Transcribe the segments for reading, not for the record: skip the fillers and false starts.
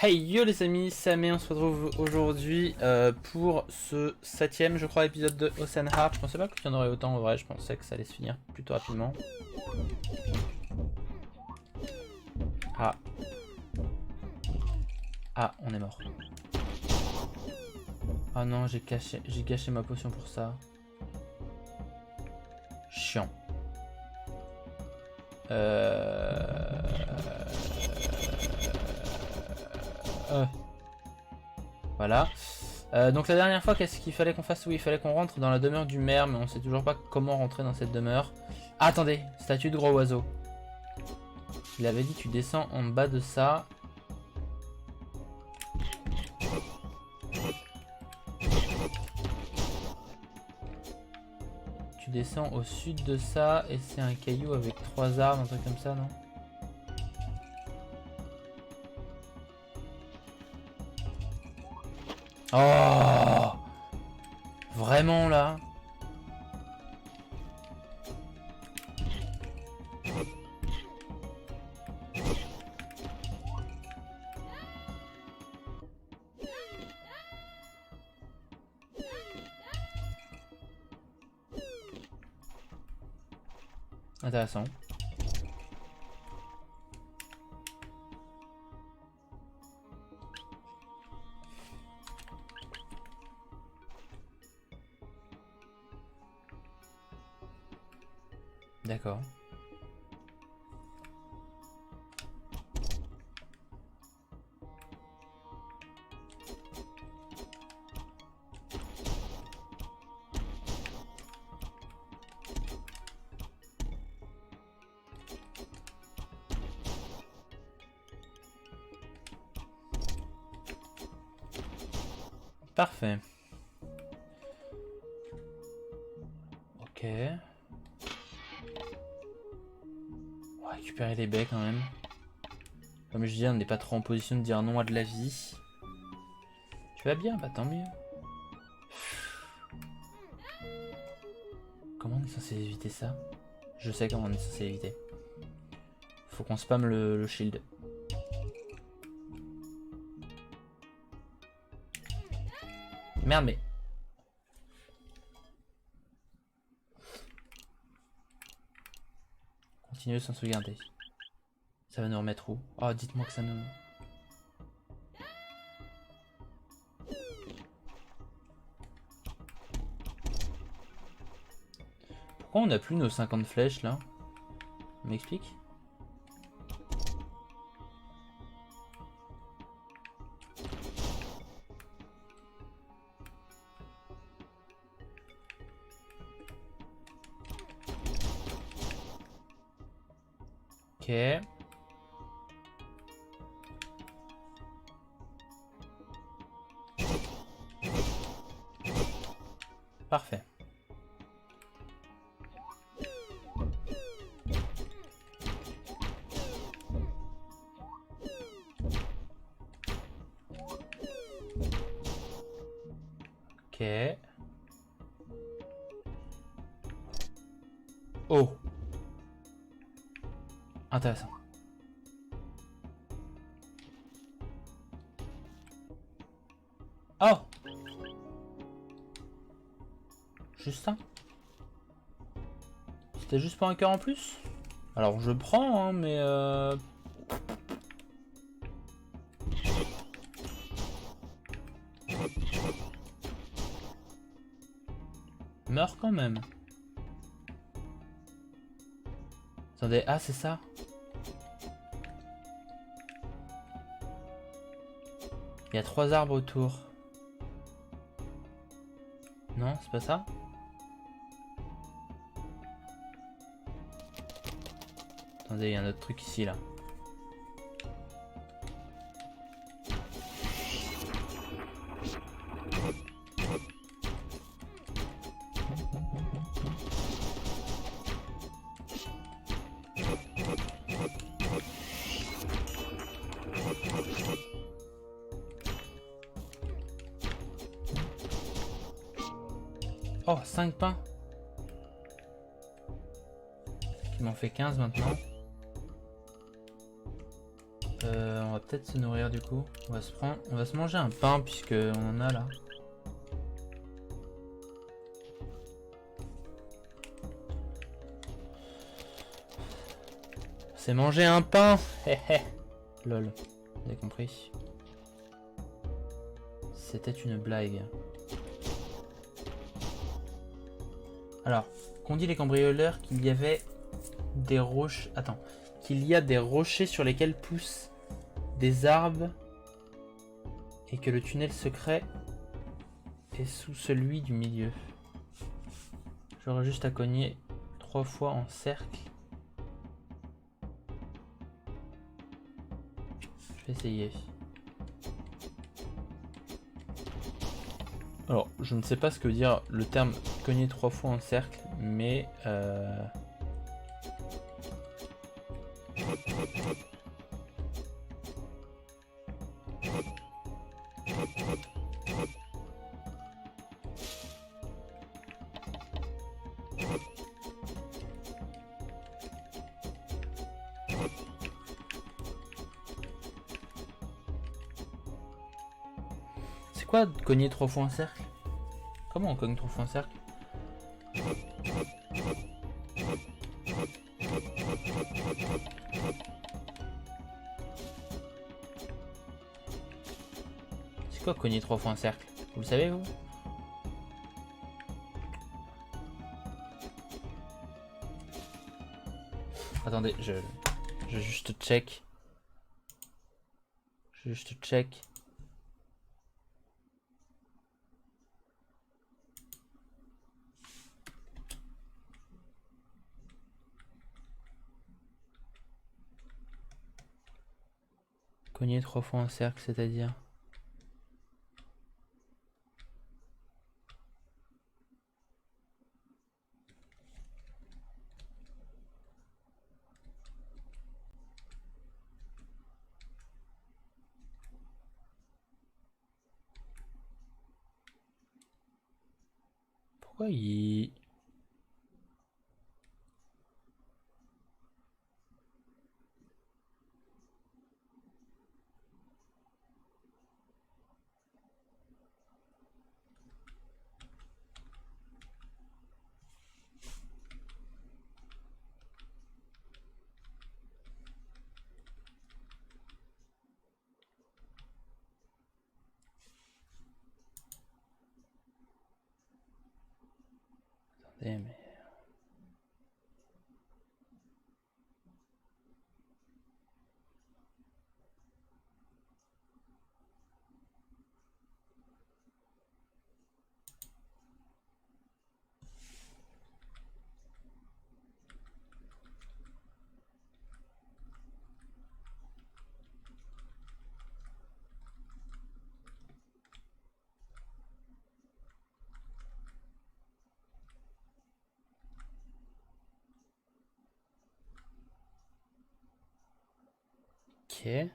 Hey yo les amis, Samé, on se retrouve aujourd'hui pour ce 7ème je crois épisode de Ocean Heart. Je pensais pas qu'il y en aurait autant en vrai, je pensais que ça allait se finir plutôt rapidement. Ah. Ah, on est mort. Ah non, j'ai gâché ma potion pour ça. Chiant. Voilà. Donc la dernière fois, qu'est-ce qu'il fallait qu'on fasse? Oui, il fallait qu'on rentre dans la demeure du maire, mais on sait toujours pas comment rentrer dans cette demeure. Ah, attendez, statue de gros oiseau. Il avait dit tu descends en bas de ça. Tu descends au sud de ça et c'est un caillou avec 3 arbres, un truc comme ça, non? Oh! Vraiment là? Intéressant. D'accord. Parfait. Ok. On va récupérer les baies quand même. Comme je disais, on n'est pas trop en position de dire non à de la vie. Tu vas bien? Bah tant mieux. Comment on est censé éviter ça? Je sais comment on est censé éviter. Faut qu'on spamme le shield. Merde, mais... Continuer sans sauvegarder. Ça va nous remettre où? Oh, dites-moi que ça nous... Pourquoi on n'a plus nos 50 flèches là? On m'explique? Ok. Parfait. Ok. Oh. Intéressant. Oh. Juste ça? C'était juste pour un cœur en plus? Alors je prends, hein, mais meurs quand même. Attendez, ah c'est ça? Il y a 3 arbres autour. Non, c'est pas ça? Attendez, il y a un autre truc ici là. Oh, 5 pains. Il m'en fait 15 maintenant. On va peut-être se nourrir du coup. On va se manger un pain puisque on en a là. C'est manger un pain. Lol, vous avez compris. C'était une blague. Alors, qu'ont dit les cambrioleurs qu'il y avait des roches... Attends. Qu'il y a des rochers sur lesquels poussent des arbres et que le tunnel secret est sous celui du milieu. J'aurais juste à cogner 3 fois en cercle. Je vais essayer. Alors, je ne sais pas ce que veut dire le terme cogner 3 fois en cercle, mais c'est quoi cogner 3 fois en cercle? Comment on cogne 3 fois en cercle? C'est quoi cogner 3 fois en cercle? Vous le savez vous? Attendez, je juste check. Je juste check. Cogner 3 fois en cercle, c'est-à-dire... Pourquoi il... Attendez, mais... Ok.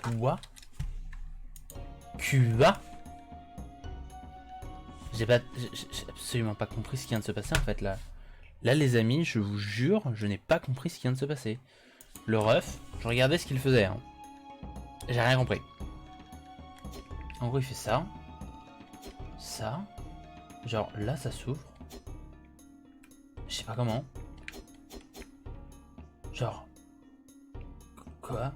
Quoi? Cuba? J'ai absolument pas compris ce qui vient de se passer en fait là. Là les amis, je vous jure, je n'ai pas compris ce qui vient de se passer. Le ref, je regardais ce qu'il faisait. Hein. J'ai rien compris. En gros il fait ça. Ça. Genre là ça s'ouvre. Je sais pas comment. Genre. Quoi?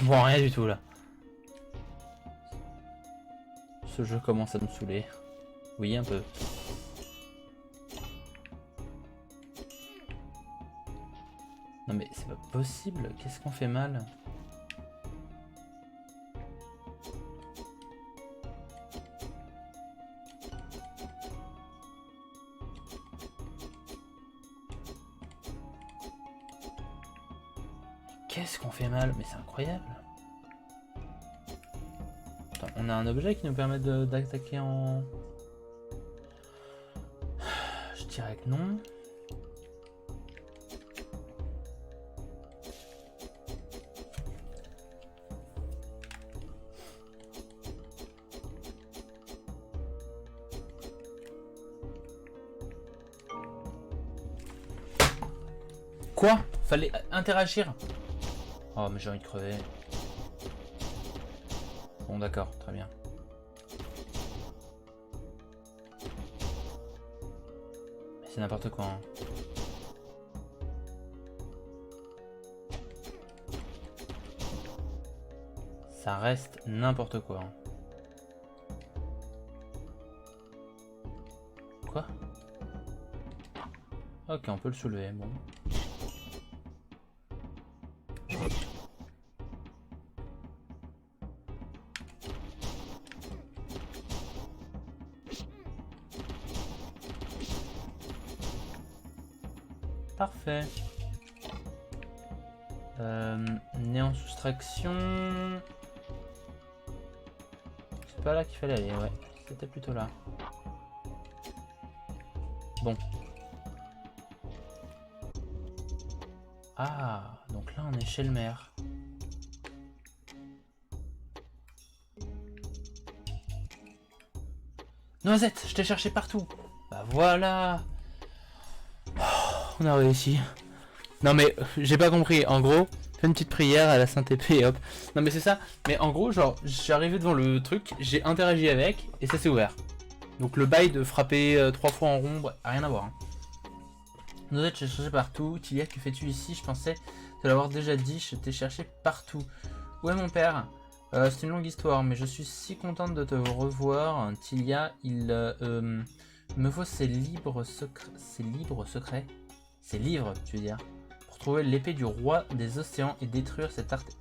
comprends rien du tout là. Ce jeu commence à me saouler. Oui, un peu. Non mais c'est pas possible, qu'est-ce qu'on fait mal? Qu'est-ce qu'on fait mal? Mais c'est incroyable. Attends, on a un objet qui nous permet d'attaquer en... Je dirais que non. Quoi? Fallait interagir. Oh mais j'ai envie de crever. Bon d'accord, très bien. Mais c'est n'importe quoi. Hein. Ça reste n'importe quoi. Hein. Quoi? Ok, on peut le soulever, bon. Parfait. Néant soustraction. C'est pas là qu'il fallait aller, ouais. C'était plutôt là. Bon. Ah, donc là on est chez le maire. Noisette, je t'ai cherché partout. Bah voilà. On a réussi. Non mais j'ai pas compris. En gros, fais une petite prière à la Sainte-Épée et hop. Non mais c'est ça. Mais en gros, genre, j'ai arrivé devant le truc, j'ai interagi avec et ça s'est ouvert. Donc le bail de frapper 3 fois en rond, rien à voir. Hein. Noisette, j'ai cherché partout. Tilia, que fais-tu ici? Je pensais te l'avoir déjà dit, je t'ai cherché partout. Où est mon père? C'est une longue histoire, mais je suis si contente de te revoir. Tilia, il me faut ses livres secrets. Ses livres, tu veux dire, pour trouver l'épée du roi des océans et détruire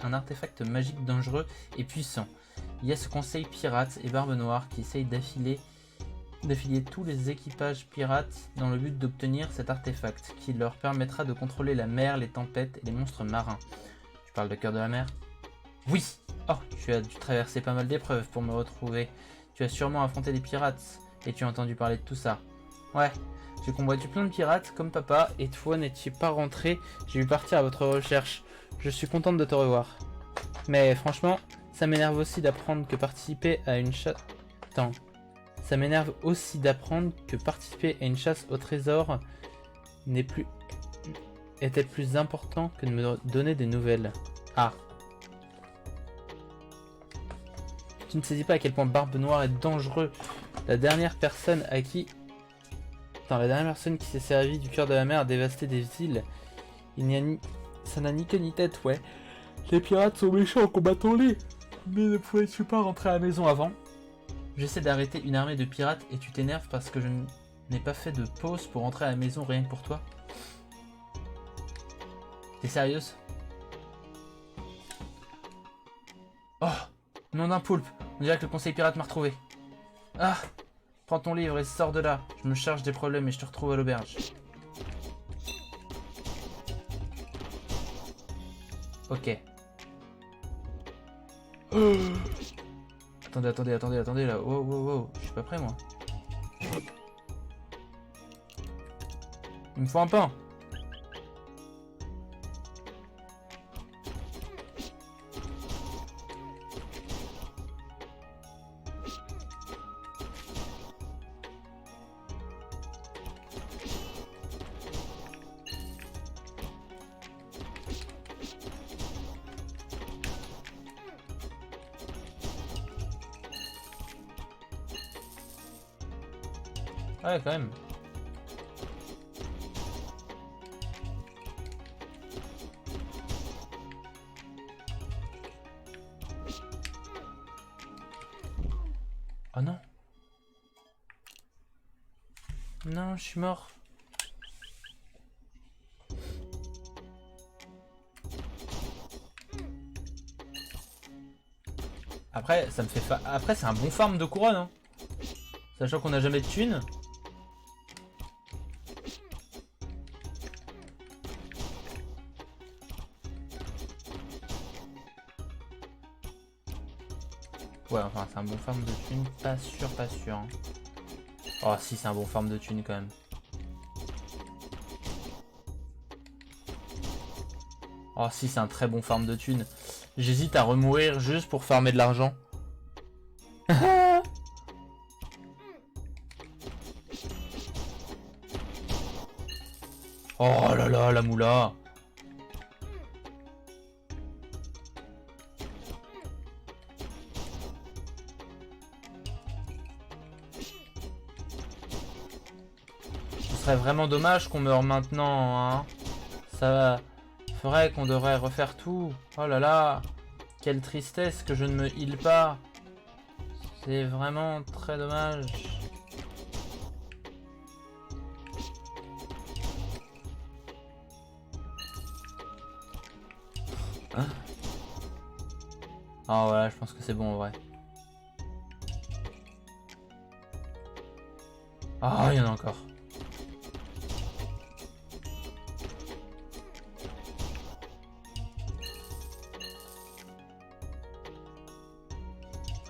un artefact magique dangereux et puissant. Il y a ce conseil pirate et Barbe Noire qui essaye d'affilier tous les équipages pirates dans le but d'obtenir cet artefact qui leur permettra de contrôler la mer, les tempêtes et les monstres marins. Tu parles de Cœur de la Mer? Oui. Oh, tu as dû traverser pas mal d'épreuves pour me retrouver. Tu as sûrement affronté des pirates et tu as entendu parler de tout ça. Ouais. J'ai combattu plein de pirates comme papa et toi n'étiez pas rentré, j'ai dû partir à votre recherche. Je suis contente de te revoir. Mais franchement, ça m'énerve aussi d'apprendre que participer à une chasse... Attends. Ça m'énerve aussi d'apprendre que participer à une chasse au trésor était plus important que de me donner des nouvelles. Ah. Tu ne saisis pas à quel point Barbe Noire est dangereux. La dernière personne qui s'est servie du cœur de la mer a dévasté des îles. Ça n'a ni queue ni tête, ouais. Les pirates sont méchants, combattons-les. Mais ne pouvais-tu pas rentrer à la maison avant? J'essaie d'arrêter une armée de pirates et tu t'énerves parce que je n'ai pas fait de pause pour rentrer à la maison rien que pour toi? T'es sérieuse? Oh, nom d'un poulpe. On dirait que le conseil pirate m'a retrouvé. Ah! Prends ton livre et sors de là. Je me charge des problèmes et je te retrouve à l'auberge. Ok. Attendez là. Wow. Je suis pas prêt moi. Il me faut un pain. Ouais, quand même. Non, je suis mort. Après, ça me fait Après, c'est un bon farm de couronne, hein. Sachant qu'on n'a jamais de thunes. Ouais, enfin, c'est un bon farm de thunes. Pas sûr, pas sûr. Hein. Oh, si, c'est un bon farm de thunes quand même. Oh, si, c'est un très bon farm de thunes. J'hésite à remourir juste pour farmer de l'argent. Oh là là, la moula. Ce serait vraiment dommage qu'on meure maintenant, hein. Ça ferait qu'on devrait refaire tout. Oh là là. Quelle tristesse que je ne me heal pas. C'est vraiment très dommage. Hein? Ah voilà, je pense que c'est bon en vrai. Ah, il y en a encore.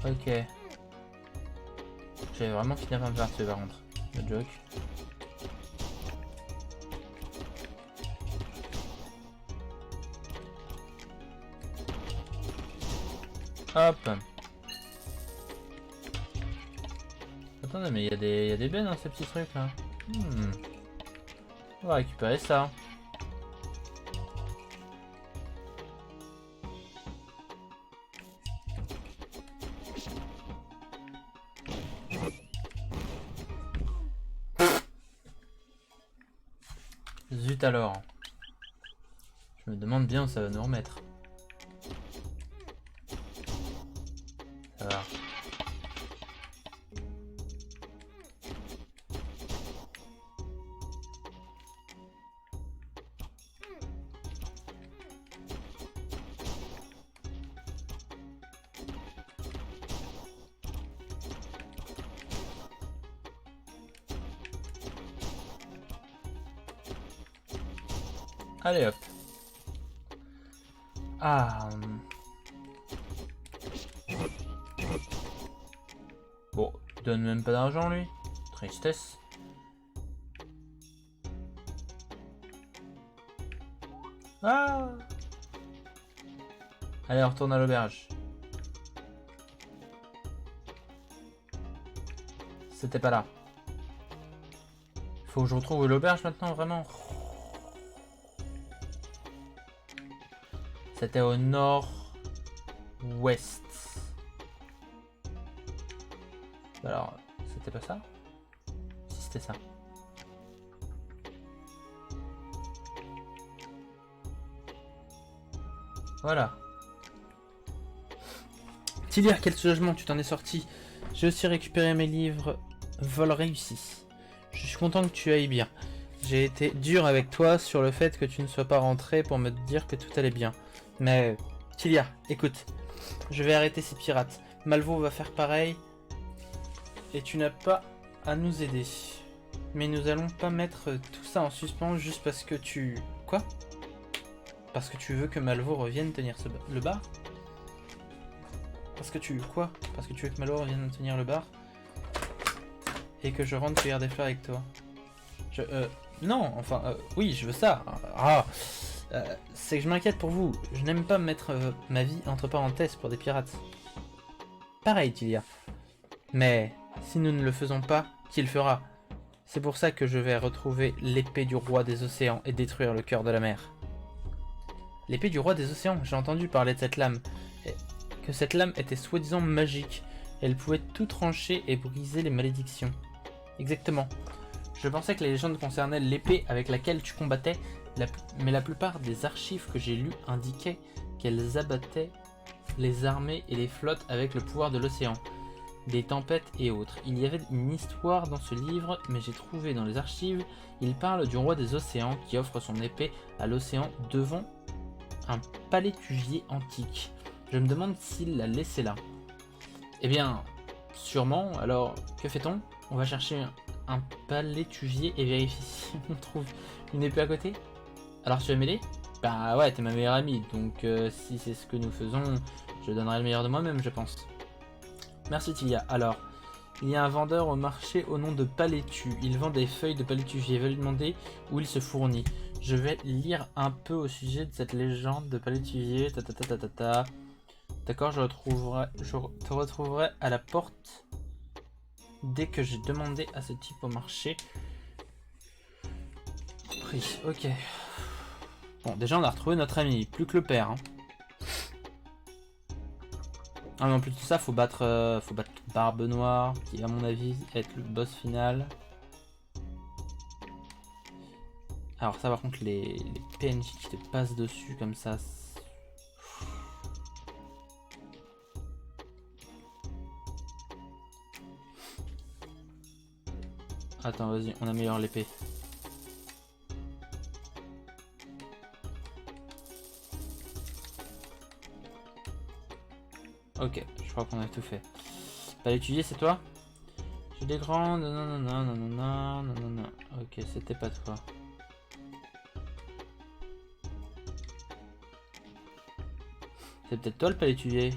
Ok. J'avais vraiment fini par me faire tuer par contre. Le joke. Hop. Attendez, mais il y a des bennes dans ces petits trucs là. On va récupérer ça. Zut alors. Je me demande bien où ça va nous remettre. Ça va. Allez hop. Ah. Bon, il donne même pas d'argent lui. Tristesse. Ah. Allez, on retourne à l'auberge. C'était pas là. Faut que je retrouve l'auberge maintenant, vraiment. C'était au nord-ouest. Alors, c'était pas ça? Si, c'était ça. Voilà. Tilia, quel soulagement, tu t'en es sorti. J'ai aussi récupéré mes livres. Vol réussi. Je suis content que tu ailles bien. J'ai été dur avec toi sur le fait que tu ne sois pas rentré pour me dire que tout allait bien. Mais, Tilia, écoute, je vais arrêter ces pirates. Malvo va faire pareil. Et tu n'as pas à nous aider. Mais nous allons pas mettre tout ça en suspens juste parce que tu... Quoi? Parce que tu veux que Malvo revienne tenir le bar? Parce que tu... Quoi? Parce que tu veux que Malvo revienne tenir le bar? Et que je rentre cueillir des fleurs avec toi? Non, enfin, oui, je veux ça. Ah, c'est que je m'inquiète pour vous. Je n'aime pas mettre ma vie entre parenthèses pour des pirates. Pareil, Tilia. Mais si nous ne le faisons pas, qui le fera? C'est pour ça que je vais retrouver l'épée du roi des océans et détruire le cœur de la mer. L'épée du roi des océans, j'ai entendu parler de cette lame. Que cette lame était soi-disant magique. Elle pouvait tout trancher et briser les malédictions. Exactement. Je pensais que les légendes concernaient l'épée avec laquelle tu combattais, mais la plupart des archives que j'ai lues indiquaient qu'elles abattaient les armées et les flottes avec le pouvoir de l'océan. des tempêtes et autres. Il y avait une histoire dans ce livre, mais j'ai trouvé dans les archives, il parle du roi des océans qui offre son épée à l'océan devant un palétuvier antique. Je me demande s'il l'a laissé là. Eh bien, sûrement. Alors, que fait-on? On va chercher un palétuvier et vérifier si on trouve une épée à côté. Alors, tu vas m'aider? Bah ouais, t'es ma meilleure amie, donc si c'est ce que nous faisons, je donnerai le meilleur de moi-même, je pense. Merci Tilia. Alors, il y a un vendeur au marché au nom de Palétu. Il vend des feuilles de palétuvier. Je vais lui demander où il se fournit. Je vais lire un peu au sujet de cette légende de palétuvier. D'accord, je te retrouverai à la porte dès que j'ai demandé à ce type au marché. Prix, ok. Bon, déjà on a retrouvé notre ami, plus que le père. Hein. Ah mais en plus de tout ça, faut battre Barbe Noire, qui à mon avis être le boss final. Alors ça par contre les PNJ qui te passent dessus comme ça. Attends vas-y, on améliore l'épée. Ok, je crois qu'on a tout fait. Pas l'étudier, c'est toi? J'ai des grandes. Non. Ok, c'était pas toi. C'est peut-être toi le palétuvier.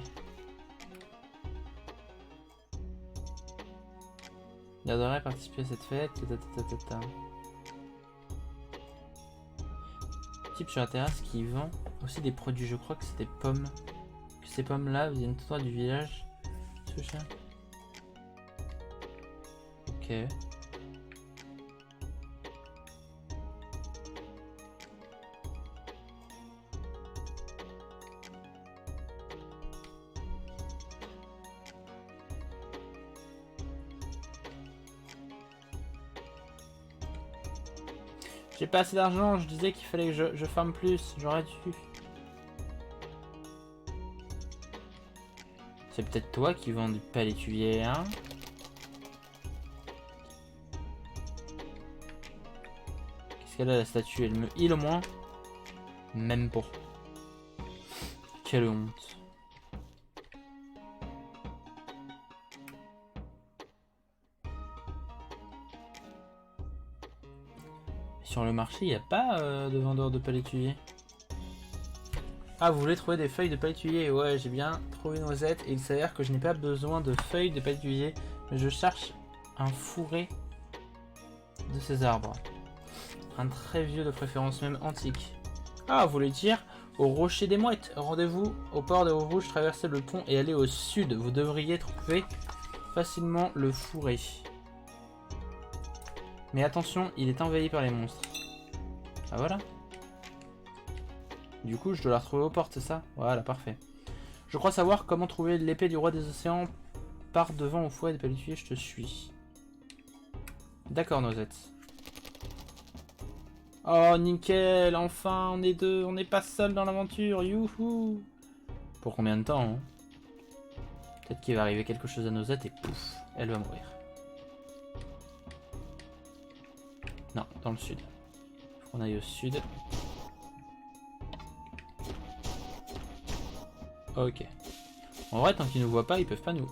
Il adorerait participer à cette fête. Type sur la terrasse qui vend aussi des produits. Je crois que c'est des pommes. Que ces pommes là viennent tout du village. Ce chien. Ok. J'ai pas assez d'argent, je disais qu'il fallait que je farme plus, j'aurais dû. C'est peut-être toi qui vends du palétuvier, hein? Qu'est-ce qu'elle a la statue? Elle me heal au moins? Même pas. Quelle honte. Sur le marché, il n'y a pas de vendeur de palétuvier. Ah, vous voulez trouver des feuilles de palétuvier? Ouais, j'ai bien trouvé Noisette et il s'avère que je n'ai pas besoin de feuilles de palétuvier, mais je cherche un fourré de ces arbres. Un très vieux de préférence, même antique. Ah, vous voulez dire au Rocher des Mouettes? Rendez-vous au port de Rouge, traversez le pont et allez au sud. Vous devriez trouver facilement le fourré. Mais attention, il est envahi par les monstres. Ah voilà. Du coup, je dois la retrouver aux portes, c'est ça? Voilà, parfait. Je crois savoir comment trouver l'épée du roi des océans. Par devant au fouet des palétuviers, je te suis. D'accord, Nosette. Oh, nickel, enfin, on est deux, on n'est pas seul dans l'aventure, youhou. Pour combien de temps, hein? Peut-être qu'il va arriver quelque chose à Nosette et pouf, elle va mourir. Non, dans le sud. Faut qu'on aille au sud. Ok. En vrai, tant qu'ils nous voient pas, ils peuvent pas nous.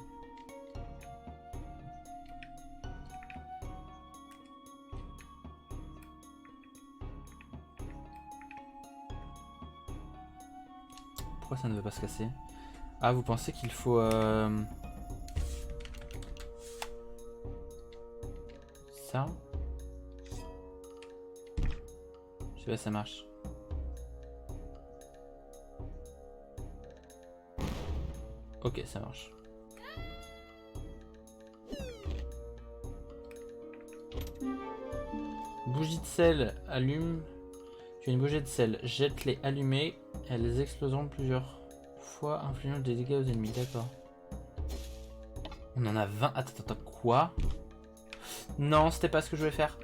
Pourquoi ça ne veut pas se casser? Ah, vous pensez qu'il faut... ça? Je sais pas si ça marche. Ok, ça marche. Bougie de sel, allume. Tu as une bougie de sel, jette-les allumées. Elles exploseront plusieurs fois, infligeant des dégâts aux ennemis. D'accord. On en a 20. Attends, quoi? Non, c'était pas ce que je voulais faire.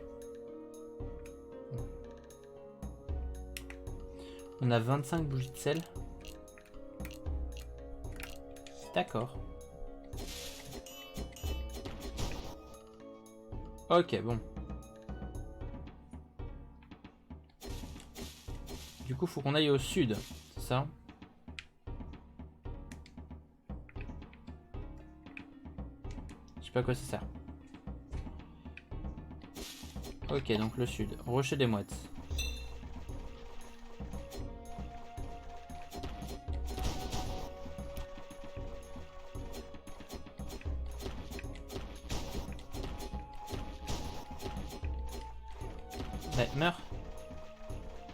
On a 25 bougies de sel. D'accord. Ok, bon. Du coup, faut qu'on aille au sud, c'est ça? Je sais pas à quoi ça sert. Ok, donc le sud. Rocher des Mouettes. Ouais, meurs.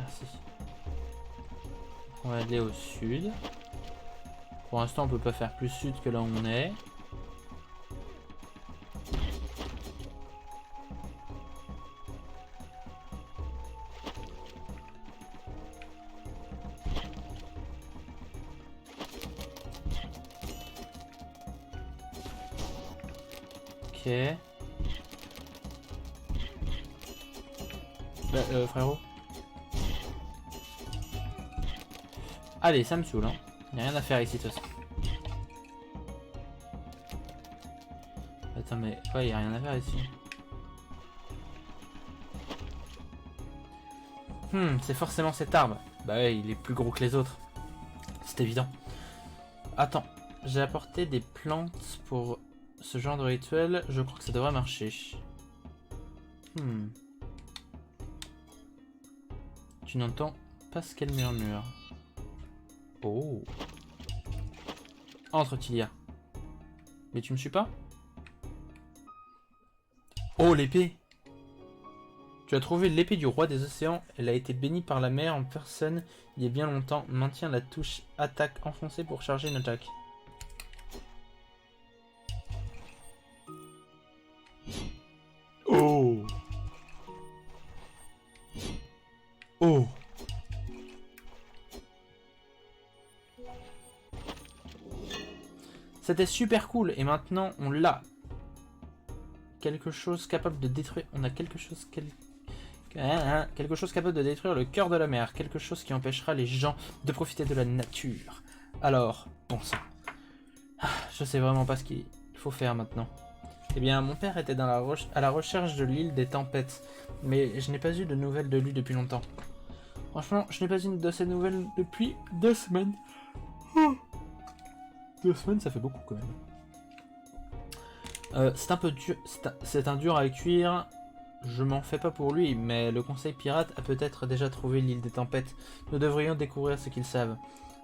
Merci. On va aller au sud. Pour l'instant, on peut pas faire plus sud que là où on est. Ok. Frérot. Allez, ça me saoule, hein. Y'a rien à faire ici, de toute façon. Attends, mais... Ouais, y'a rien à faire ici. C'est forcément cet arbre. Bah ouais, il est plus gros que les autres. C'est évident. Attends, j'ai apporté des plantes pour ce genre de rituel. Je crois que ça devrait marcher. Tu n'entends pas ce qu'elle murmure. Oh. Entre, Tilia. Mais tu me suis pas? Oh, l'épée! Tu as trouvé l'épée du roi des océans. Elle a été bénie par la mer en personne il y a bien longtemps. Maintiens la touche attaque enfoncée pour charger une attaque. Oh! Oh! C'était super cool et maintenant on l'a. Quelque chose capable de détruire. On a quelque chose quelque chose capable de détruire le cœur de la mer. Quelque chose qui empêchera les gens de profiter de la nature. Alors, bon sang. Je sais vraiment pas ce qu'il faut faire maintenant. Eh bien, mon père était à la recherche de l'île des tempêtes. Mais je n'ai pas eu de nouvelles de lui depuis longtemps. Franchement, je n'ai pas eu de ses nouvelles depuis 2 semaines. 2 semaines, ça fait beaucoup quand même. C'est un peu dur, c'est un dur à cuire. Je m'en fais pas pour lui, mais le conseil pirate a peut-être déjà trouvé l'île des tempêtes. Nous devrions découvrir ce qu'ils savent.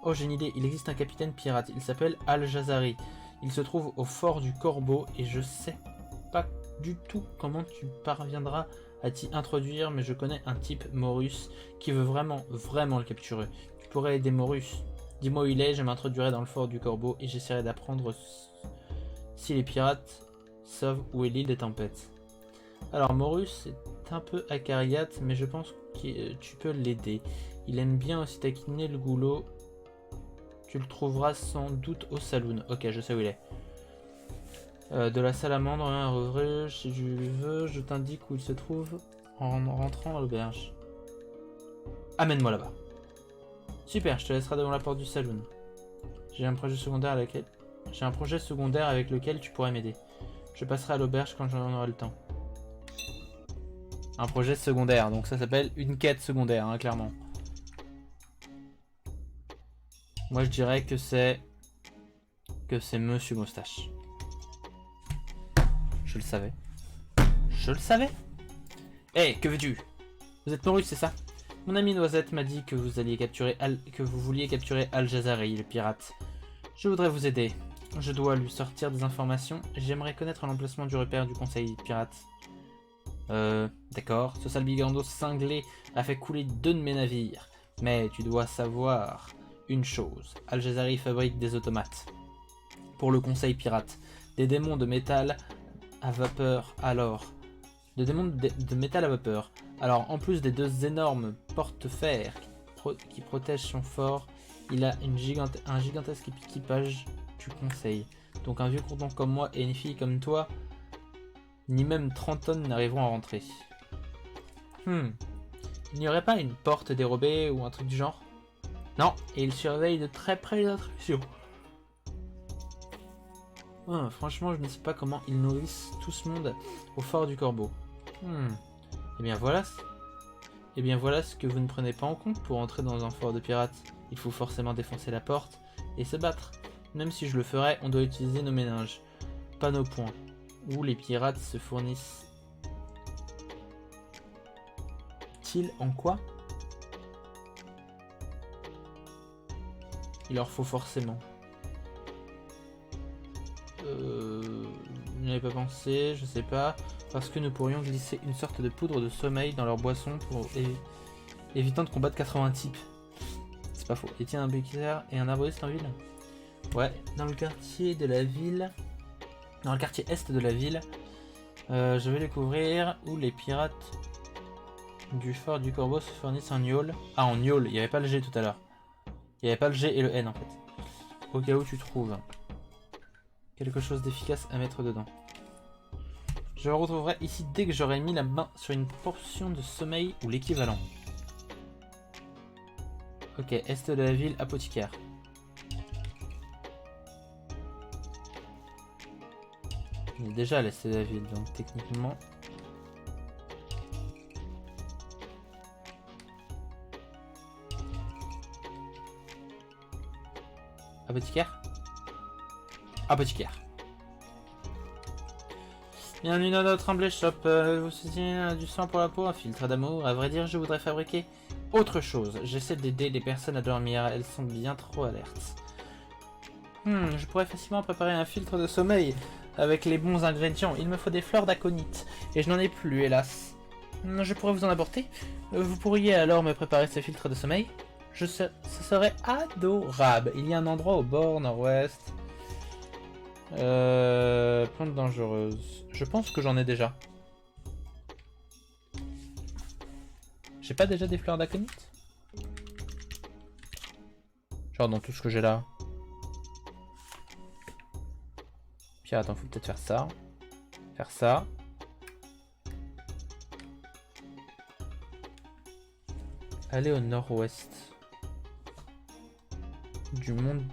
Oh, j'ai une idée, il existe un capitaine pirate, il s'appelle Al-Jazari. Il se trouve au fort du Corbeau et je sais pas du tout comment tu parviendras à t'y introduire, mais je connais un type, Morus, qui veut vraiment le capturer. Tu pourrais aider Morus. Dis-moi où il est, je m'introduirai dans le fort du Corbeau et j'essaierai d'apprendre si les pirates savent où est l'île des tempêtes. Alors Morus est un peu acariate, mais je pense que tu peux l'aider. Il aime bien aussi taquiner le goulot. Tu le trouveras sans doute au saloon. Ok, je sais où il est. De la salamandre, un revers, si je veux, je t'indique où il se trouve en rentrant à l'auberge. Amène-moi là-bas. Super, je te laisserai devant la porte du saloon. J'ai un projet secondaire avec lequel tu pourrais m'aider. Je passerai à l'auberge quand j'en aurai le temps. Un projet secondaire, donc ça s'appelle une quête secondaire, hein, clairement. Moi je dirais que c'est Monsieur Moustache. Je le savais. Je le savais. Hey, que veux-tu? Vous êtes Morus, c'est ça? Mon ami Noisette m'a dit que vous vouliez capturer Al-Jazari, le pirate. Je voudrais vous aider. Je dois lui sortir des informations. J'aimerais connaître l'emplacement du repère du conseil pirate. D'accord. Ce salbigando cinglé a fait couler 2 de mes navires. Mais tu dois savoir une chose. Al-Jazari fabrique des automates. Pour le conseil pirate. Des démons de métal à vapeur alors. Des démons de métal à vapeur. Alors, en plus des 2 énormes porte-fer qui protègent son fort, il a un gigantesque équipage du conseil. Donc un vieux cordon comme moi et une fille comme toi, ni même 30 tonnes n'arriveront à rentrer. Il n'y aurait pas une porte dérobée ou un truc du genre? Non, et il surveille de très près les intrusions. Franchement, je ne sais pas comment ils nourrissent tout ce monde au fort du Corbeau. Hmm. Eh bien voilà. Eh bien voilà ce que vous ne prenez pas en compte pour entrer dans un fort de pirates. Il faut forcément défoncer la porte et se battre. Même si je le ferais, on doit utiliser nos méninges, pas nos poings. Où les pirates se fournissent-ils en quoi? Il leur faut forcément. Vous n'avez pas pensé, je sais pas. Parce que nous pourrions glisser une sorte de poudre de sommeil dans leur boisson pour évitant de combattre 80 types. C'est pas faux. Et tiens, un béquilleur et un arboriste en ville? Ouais, dans le quartier de la ville. Dans le quartier est de la ville. Je vais découvrir où les pirates du fort du Corbeau se fournissent en gnôle. Ah, en gnôle, il n'y avait pas le G tout à l'heure. Il n'y avait pas le G et le N en fait. Au cas où tu trouves quelque chose d'efficace à mettre dedans. Je le retrouverai ici dès que j'aurai mis la main sur une portion de sommeil ou l'équivalent. Ok, est de la ville, apothicaire. On est déjà à l'est de la ville, donc techniquement... Apothicaire? Apothicaire. Bienvenue dans notre humble shop. Vous souhaitez du sang pour la peau, un filtre d'amour. À vrai dire, je voudrais fabriquer autre chose. J'essaie d'aider les personnes à dormir. Elles sont bien trop alertes. Je pourrais facilement préparer un filtre de sommeil avec les bons ingrédients. Il me faut des fleurs d'aconite. Et je n'en ai plus, hélas. Je pourrais vous en apporter. Vous pourriez alors me préparer ce filtre de sommeil? Ce serait adorable. Il y a un endroit au bord nord-ouest. Plante dangereuse. Je pense que j'en ai déjà. J'ai pas déjà des fleurs d'aconite? Genre dans tout ce que j'ai là. Puis attends, faut peut-être faire ça. Faire ça. Aller au nord-ouest du monde.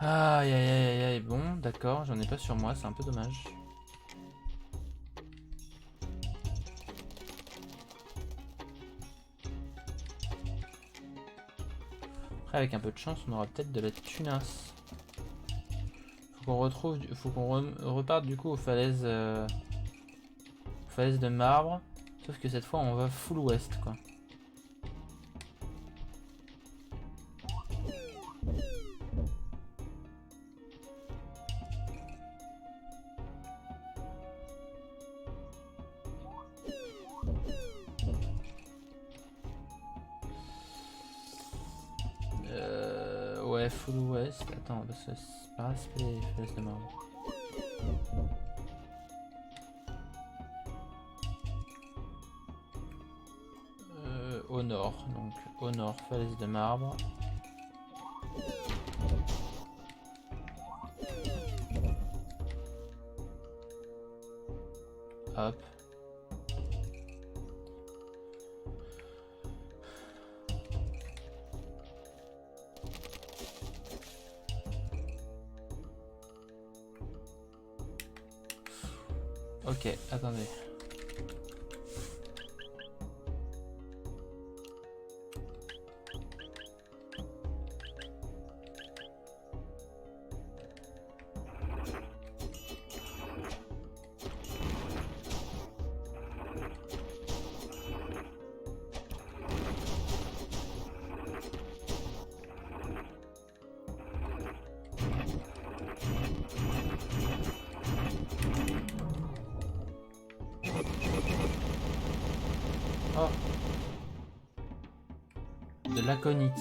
Aïe aïe aïe aïe aïe, bon d'accord, j'en ai pas sur moi, c'est un peu dommage. Après avec un peu de chance on aura peut-être de la tunasse. Faut qu'on reparte du coup aux falaises de marbre. Sauf que cette fois on va full ouest quoi. Ouais, full ouest. Attends, parce que c'est pas les falaises de marbre. Au nord, donc au nord, falaise de marbre. Hop. Ok, attendez. Oh. De l'aconite.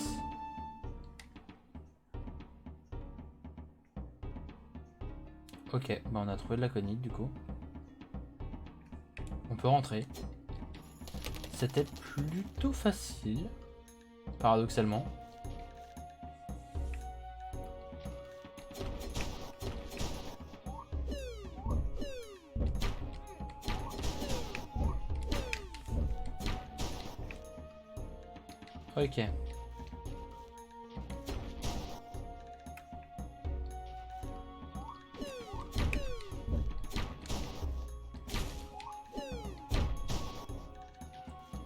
Ok, bah on a trouvé de l'aconite du coup. On peut rentrer. C'était plutôt facile, paradoxalement. Ok.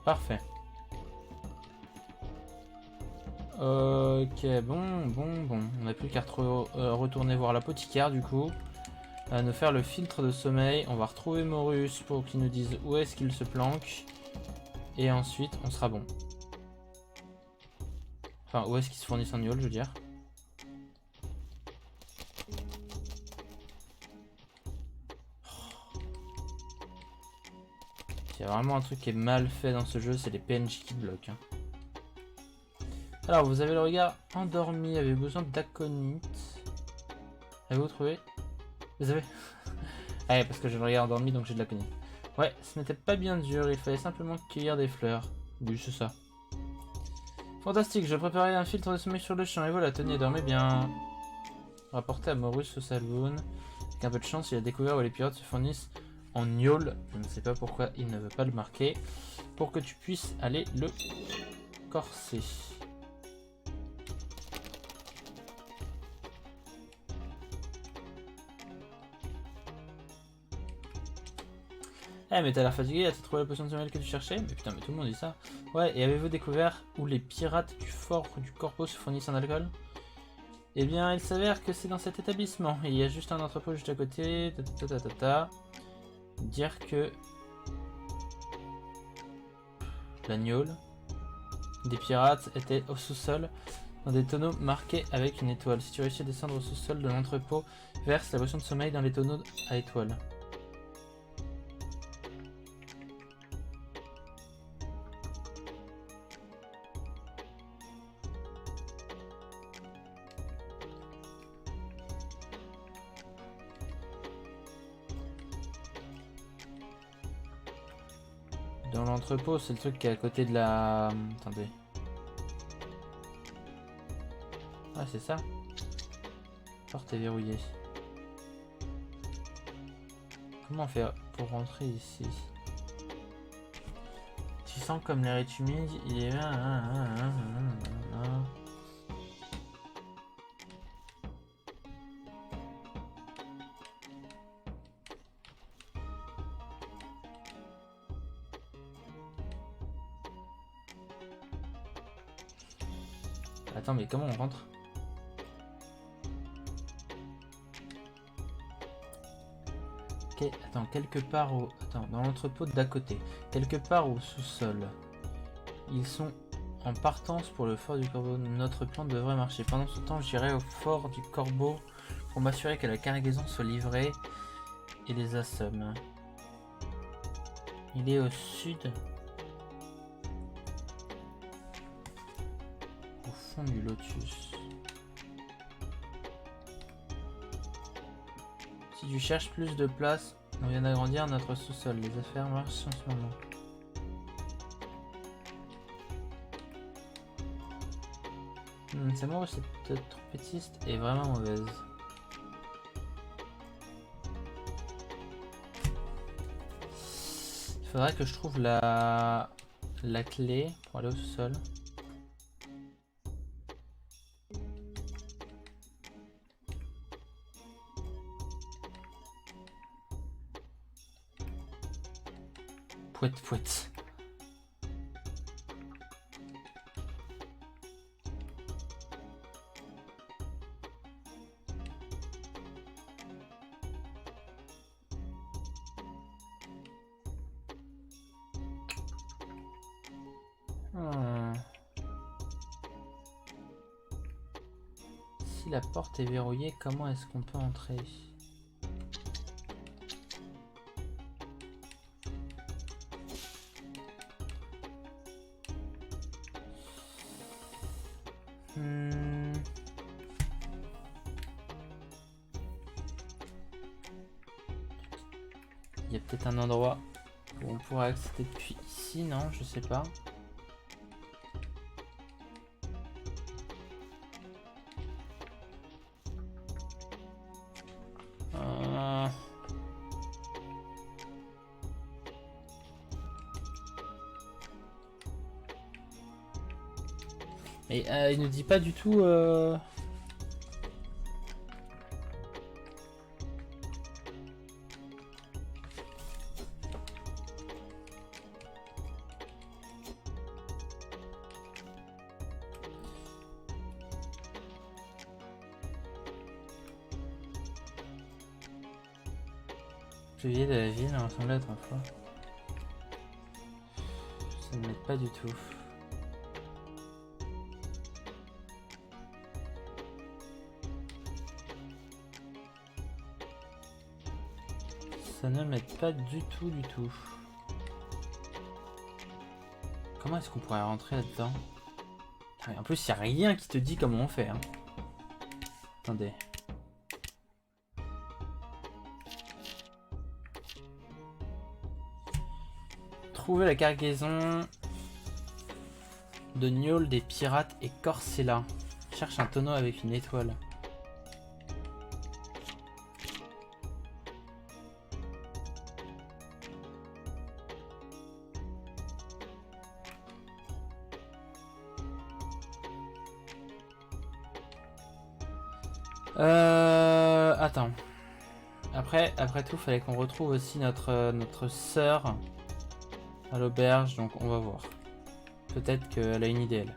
Parfait. Ok, bon. On n'a plus qu'à retourner voir l'apothicaire du coup. À nous faire le filtre de sommeil. On va retrouver Morus pour qu'il nous dise où est-ce qu'il se planque. Et ensuite, on sera bon. Enfin, où est-ce qu'il se fournit en yole, je veux dire. S'il y a vraiment un truc qui est mal fait dans ce jeu, c'est les PNJ qui bloquent. Hein. Alors, vous avez le regard endormi, avez besoin d'aconite. Avez-vous trouvé? Vous avez... Ah ouais, parce que j'ai le regard endormi, donc j'ai de l'aconite. Ouais, ce n'était pas bien dur, il fallait simplement cueillir des fleurs. Oui, c'est ça. Fantastique, je préparais un filtre de sommeil sur le champ, et voilà, tenez, dormez bien. Rapporté à Morus au saloon. Avec un peu de chance, il a découvert où les pirates se fournissent en gnôle. Je ne sais pas pourquoi il ne veut pas le marquer. Pour que tu puisses aller le corser. Eh mais t'as l'air fatigué, as-tu trouvé la potion de sommeil que tu cherchais? Mais putain, mais tout le monde dit ça. Ouais, et avez-vous découvert où les pirates du fort du corpo se fournissent en alcool? Eh bien, il s'avère que c'est dans cet établissement. Il y a juste un entrepôt juste à côté. Dire que l'agneau des pirates était au sous-sol dans des tonneaux marqués avec une étoile. Si tu réussis à descendre au sous-sol de l'entrepôt, verse la potion de sommeil dans les tonneaux à étoile. Dans l'entrepôt, c'est le truc qui est à côté de la... Attendez. Ah, c'est ça. Porte est verrouillée. Comment on fait pour rentrer ici? Tu sens comme l'air est humide, il est... Attends, mais comment on rentre? Ok, attends, quelque part au... Attends, dans l'entrepôt d'à côté. Quelque part au sous-sol. Ils sont en partance pour le fort du corbeau. Notre plan devrait marcher. Pendant ce temps, j'irai au fort du corbeau pour m'assurer que la cargaison soit livrée et les assomme. Il est au sud. Au fond du lotus. Si tu cherches plus de place, on vient d'agrandir notre sous-sol. Les affaires marchent en ce moment. C'est moi ou cette trompettiste est vraiment mauvaise. Il faudrait que je trouve la clé pour aller au sous-sol. Pouette pouette. Si la porte est verrouillée, comment est-ce qu'on peut entrer? Il y a peut-être un endroit où on pourrait accéder depuis ici, non? Je sais pas. Et il nous dit pas du tout... Châteauvier de la ville ressemblait autrefois. Ça ne m'aide pas du tout. Ça ne m'aide pas du tout, du tout. Comment est-ce qu'on pourrait rentrer là-dedans? En plus, il n'y a rien qui te dit comment on fait. Hein. Attendez. Trouver la cargaison de gnôle des pirates et Corcella. Cherche un tonneau avec une étoile. Attends. Après tout, fallait qu'on retrouve aussi notre sœur à l'auberge, donc on va voir. Peut-être qu'elle a une idée, elle.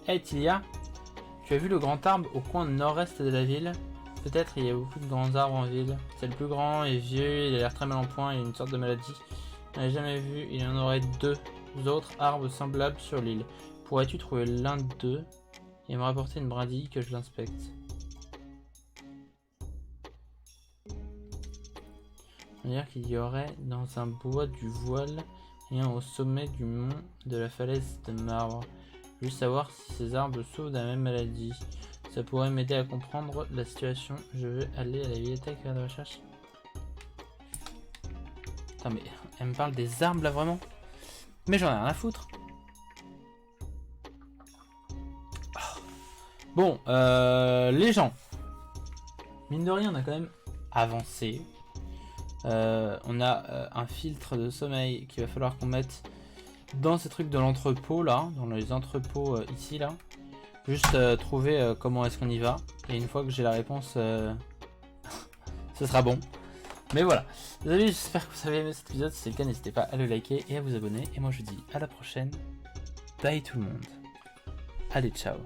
Hey Tilia, tu as vu le grand arbre au coin nord-est de la ville? Peut-être il y a beaucoup de grands arbres en ville. C'est le plus grand et vieux, il a l'air très mal en point, il a une sorte de maladie. Je n'ai jamais vu, il y en aurait 2 autres arbres semblables sur l'île. Pourrais-tu trouver l'un d'eux et me rapporter une brindille que je l'inspecte? On dirait qu'il y aurait dans un bois du voile et un au sommet du mont de la falaise de marbre. Je veux savoir si ces arbres souffrent de la même maladie. Ça pourrait m'aider à comprendre la situation. Je veux aller à la bibliothèque faire des recherches. Attends, mais elle me parle des arbres là vraiment? Mais j'en ai rien à foutre. Oh. Bon, les gens. Mine de rien, on a quand même avancé. On a un filtre de sommeil qu'il va falloir qu'on mette dans ces trucs de l'entrepôt là, dans les entrepôts ici là. Juste trouver comment est-ce qu'on y va. Et une fois que j'ai la réponse, ce sera bon. Mais voilà. Les amis, j'espère que vous avez aimé cet épisode. Si c'est le cas, n'hésitez pas à le liker et à vous abonner. Et moi je vous dis à la prochaine. Bye tout le monde. Allez, ciao.